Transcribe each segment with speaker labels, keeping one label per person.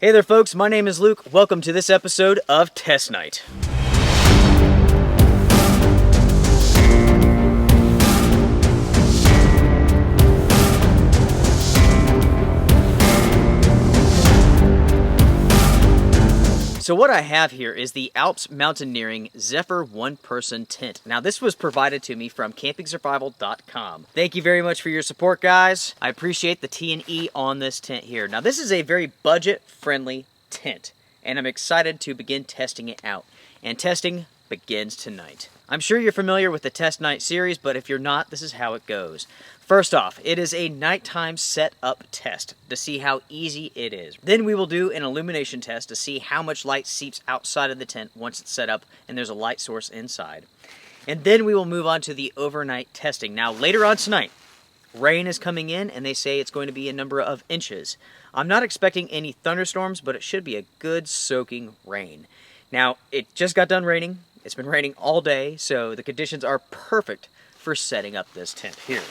Speaker 1: Hey there folks, my name is Luke. Welcome to this episode of Test Night. So what I have here is the ALPS Mountaineering Zephyr one-person tent. Now this was provided to me from campingsurvival.com. Thank you very much for your support, guys. I appreciate the T&E on this tent here. Now this is a very budget-friendly tent, and I'm excited to begin testing it out. And testing begins tonight. I'm sure you're familiar with the Test Night series, but if you're not, this is how it goes. First off, it is a nighttime setup test to see how easy it is. Then we will do an illumination test to see how much light seeps outside of the tent once it's set up and there's a light source inside. And then we will move on to the overnight testing. Now later on tonight, rain is coming in and they say it's going to be a number of inches. I'm not expecting any thunderstorms, but it should be a good soaking rain. Now, it just got done raining. It's been raining all day, so the conditions are perfect for setting up this tent here.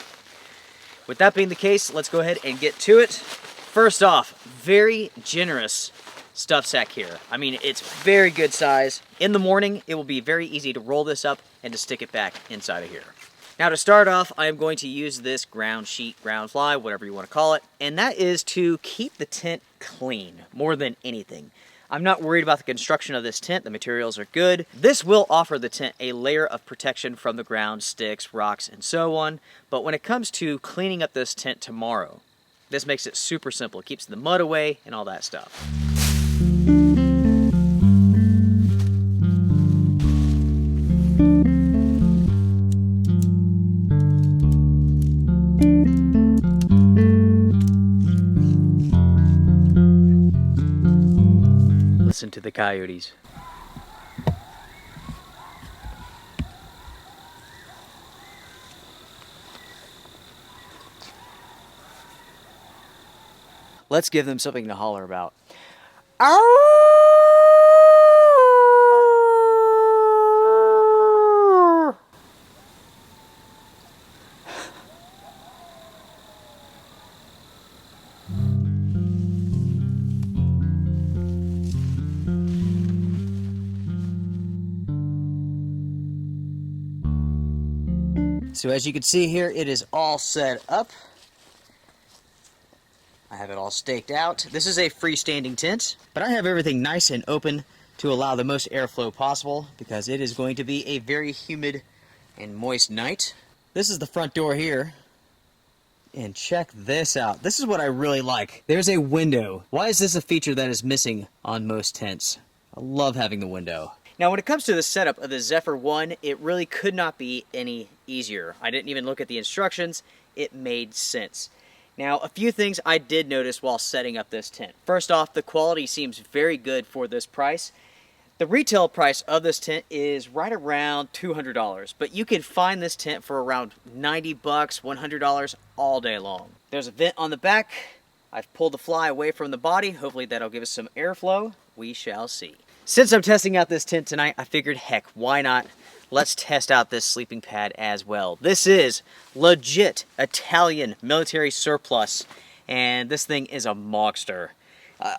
Speaker 1: With that being the case, let's go ahead and get to it. First off, very generous stuff sack here. I mean, it's very good size. In the morning, it will be very easy to roll this up and to stick it back inside of here. Now to start off, I am going to use this ground sheet, ground fly, whatever you want to call it, and that is to keep the tent clean more than anything. I'm not worried about the construction of this tent. The materials are good. This will offer the tent a layer of protection from the ground, sticks, rocks, and so on. But when it comes to cleaning up this tent tomorrow, this makes it super simple. It keeps the mud away and all that stuff. Listen to the coyotes. Let's give them something to holler about. So as you can see here, it is all set up. I have it all staked out. This is a freestanding tent, but I have everything nice and open to allow the most airflow possible because it is going to be a very humid and moist night. This is the front door here. And check this out. This is what I really like. There's a window. Why is this a feature that is missing on most tents? I love having the window. Now when it comes to the setup of the Zephyr 1, it really could not be any easier. I didn't even look at the instructions. It made sense. Now a few things I did notice while setting up this tent. First off, the quality seems very good for this price. The retail price of this tent is right around $200, but you can find this tent for around $90, $100 all day long. There's a vent on the back. I've pulled the fly away from the body. Hopefully that'll give us some airflow. We shall see. Since I'm testing out this tent tonight, I figured, heck, why not? Let's test out this sleeping pad as well. This is legit Italian military surplus, and this thing is a monster.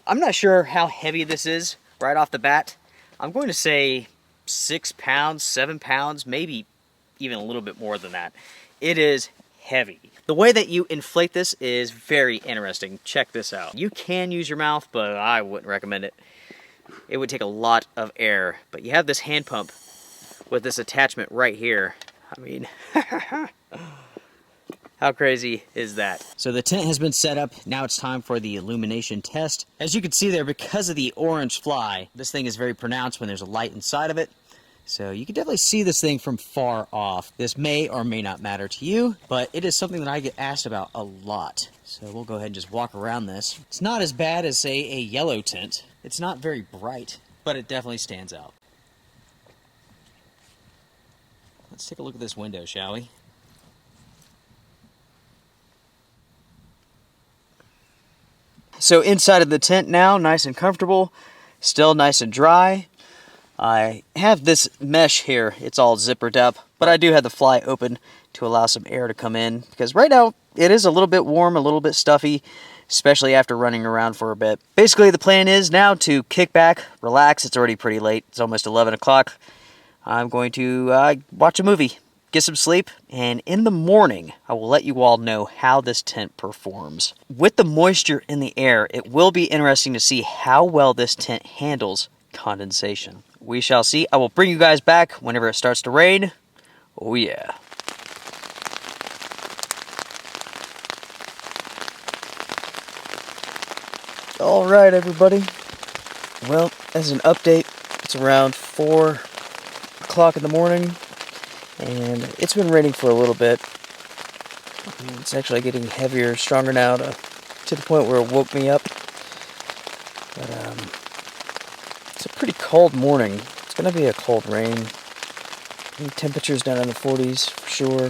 Speaker 1: I'm not sure how heavy this is right off the bat. I'm going to say 6 pounds, 7 pounds, maybe even a little bit more than that. It is heavy. The way that you inflate this is very interesting. Check this out. You can use your mouth, but I wouldn't recommend it. It would take a lot of air, but you have this hand pump with this attachment right here. I mean, how crazy is that? So the tent has been set up. Now it's time for the illumination test. As you can see there, because of the orange fly, this thing is very pronounced when there's a light inside of it. So you can definitely see this thing from far off. This may or may not matter to you, but it is something that I get asked about a lot. So we'll go ahead and just walk around this. It's not as bad as, say, a yellow tent. It's not very bright, but it definitely stands out. Let's take a look at this window, shall we? So inside of the tent now, nice and comfortable, still nice and dry. I have this mesh here, it's all zippered up, but I do have the fly open to allow some air to come in, because right now it is a little bit warm, a little bit stuffy, especially after running around for a bit. Basically, the plan is now to kick back, relax. It's already pretty late. It's almost 11 o'clock. I'm going to watch a movie, get some sleep, and in the morning, I will let you all know how this tent performs. With the moisture in the air, it will be interesting to see how well this tent handles condensation. We shall see. I will bring you guys back whenever it starts to rain. Oh yeah. All right, everybody. Well, as an update, it's around 4 o'clock in the morning, and it's been raining for a little bit. It's actually getting heavier, stronger now, to the point where it woke me up. But it's a pretty cold morning. It's gonna be a cold rain. Temperatures down in the 40s for sure.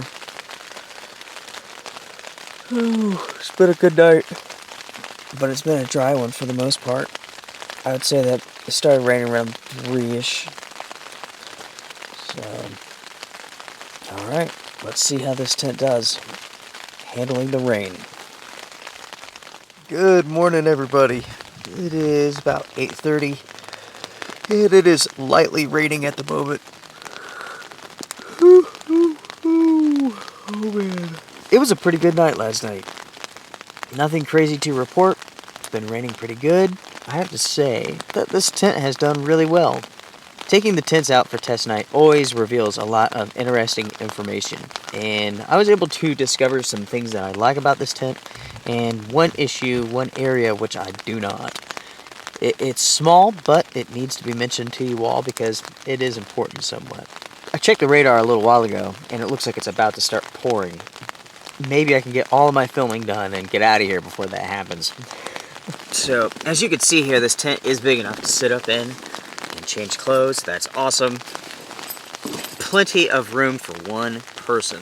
Speaker 1: Whew, it's been a good night, but it's been a dry one for the most part. I would say that it started raining around 3-ish. So, alright, let's see how this tent does handling the rain. Good morning, everybody. It is about 8:30, and it is lightly raining at the moment. Oh man. It was a pretty good night last night. Nothing crazy to report. It's been raining pretty good. I have to say that this tent has done really well. Taking the tents out for test night always reveals a lot of interesting information, and I was able to discover some things that I like about this tent, and one area which I do not. It's small, but it needs to be mentioned to you all because it is important somewhat. I checked the radar a little while ago, and it looks like it's about to start pouring. Maybe I can get all of my filming done and get out of here before that happens. So, as you can see here, this tent is big enough to sit up in and change clothes. That's awesome. Plenty of room for one person.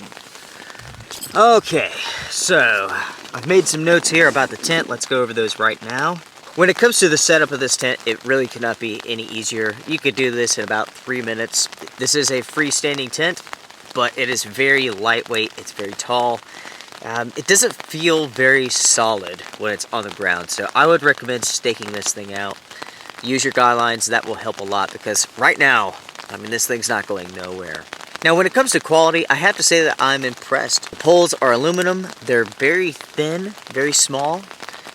Speaker 1: Okay, so I've made some notes here about the tent. Let's go over those right now. When it comes to the setup of this tent, it really could not be any easier. You could do this in about 3 minutes. This is a freestanding tent, but it is very lightweight. It's very tall. It doesn't feel very solid when it's on the ground, so I would recommend staking this thing out. Use your guidelines. That will help a lot because right now, I mean, this thing's not going nowhere. Now, when it comes to quality, I have to say that I'm impressed. The poles are aluminum. They're very thin, very small,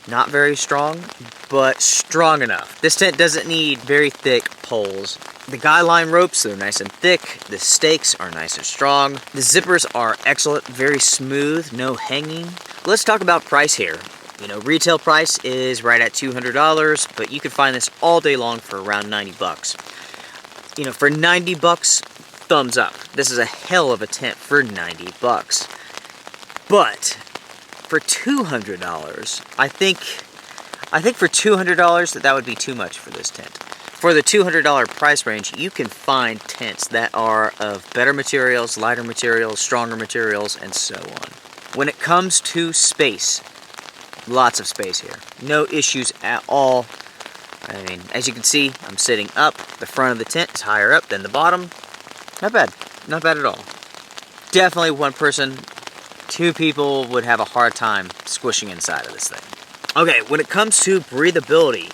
Speaker 1: not very strong, but strong enough. This tent doesn't need very thick poles. The guy line ropes, they're nice and thick. The stakes are nice and strong. The zippers are excellent, very smooth, no hanging. Let's talk about price here. You know, retail price is right at $200, but you can find this all day long for around 90 bucks. You know, for 90 bucks, thumbs up. This is a hell of a tent for 90 bucks. But for $200, I think for $200 that would be too much for this tent. For the $200 price range, you can find tents that are of better materials, lighter materials, stronger materials, and so on. When it comes to space, lots of space here. No issues at all. I mean, as you can see, I'm sitting up. The front of the tent is higher up than the bottom. Not bad. Not bad at all. Definitely one person, 2 people would have a hard time squishing inside of this thing. Okay, when it comes to breathability,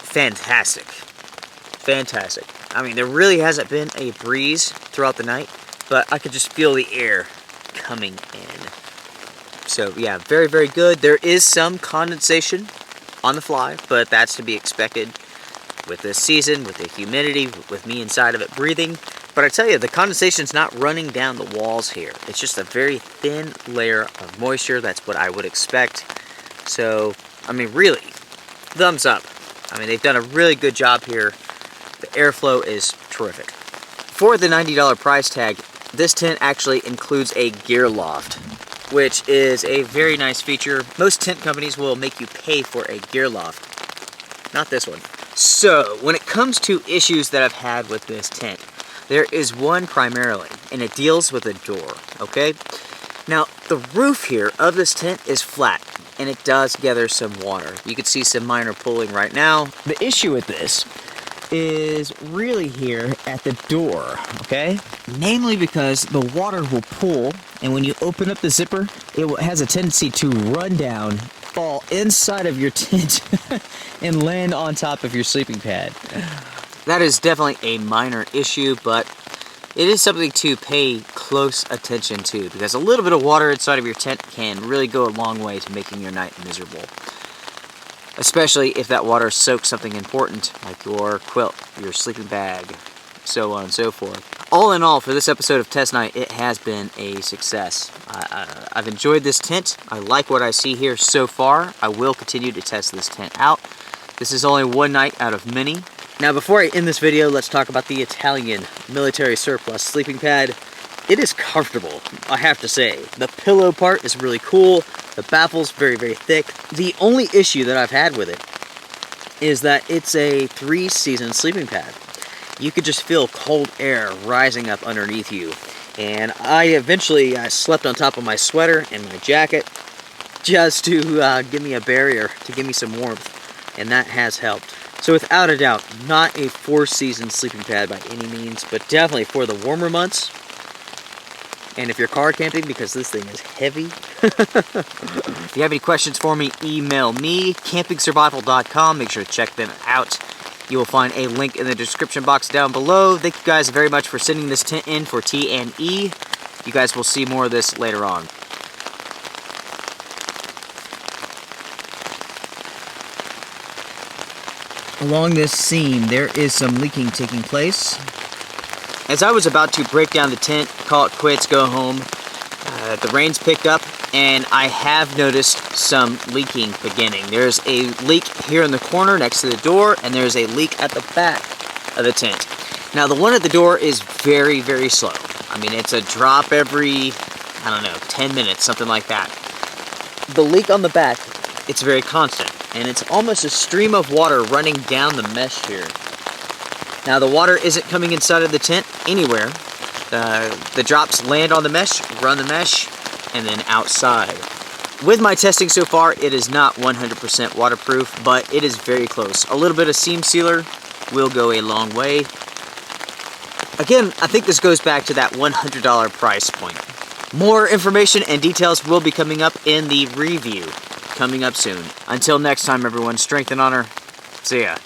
Speaker 1: fantastic. Fantastic. I mean, there really hasn't been a breeze throughout the night, but I could just feel the air coming in. So yeah, very, very good. There is some condensation on the fly, but that's to be expected with this season, with the humidity, with me inside of it breathing. But I tell you, the condensation's not running down the walls here. It's just a very thin layer of moisture. That's what I would expect. So, I mean, really, thumbs up. I mean, they've done a really good job here. The airflow is terrific. For the $90 price tag, this tent actually includes a gear loft, which is a very nice feature. Most tent companies will make you pay for a gear loft. Not this one. So, when it comes to issues that I've had with this tent, there is one primarily, and it deals with a door, okay? Now, the roof here of this tent is flat, and it does gather some water. You can see some minor pooling right now. The issue with this is really here at the door, okay? Namely because the water will pool, and when you open up the zipper, it has a tendency to run down fall inside of your tent and land on top of your sleeping pad. That is definitely a minor issue, but it is something to pay close attention to, because a little bit of water inside of your tent can really go a long way to making your night miserable. Especially if that water soaks something important, like your quilt, your sleeping bag, so on and so forth. All in all, for this episode of Test Night, it has been a success. I've enjoyed this tent. I like what I see here so far. I will continue to test this tent out. This is only one night out of many. Now, before I end this video, let's talk about the Italian military surplus sleeping pad. It is comfortable, I have to say. The pillow part is really cool. The baffle's very, very thick. The only issue that I've had with it is that it's a 3-season sleeping pad. You could just feel cold air rising up underneath you. And I slept on top of my sweater and my jacket just to give me a barrier, to give me some warmth. And that has helped. So without a doubt, not a 4-season sleeping pad by any means, but definitely for the warmer months. And if you're car camping, because this thing is heavy. If you have any questions for me, email me, campingsurvival.com. Make sure to check them out. You will find a link in the description box down below. Thank you guys very much for sending this tent in for T&E. You guys will see more of this later on. Along this seam, there is some leaking taking place. As I was about to break down the tent, call it quits, go home, the rain's picked up, and I have noticed some leaking beginning. There's a leak here in the corner next to the door, and there's a leak at the back of the tent. Now, the one at the door is very, very slow. I mean, it's a drop every, 10 minutes, something like that. The leak on the back, it's very constant, and it's almost a stream of water running down the mesh here. Now, the water isn't coming inside of the tent anywhere. The drops land on the mesh, run the mesh, and then outside. With my testing so far, it is not 100% waterproof, but it is very close. A little bit of seam sealer will go a long way. Again, I think this goes back to that $100 price point. More information and details will be coming up in the review, coming up soon. Until next time, everyone, strength and honor. See ya.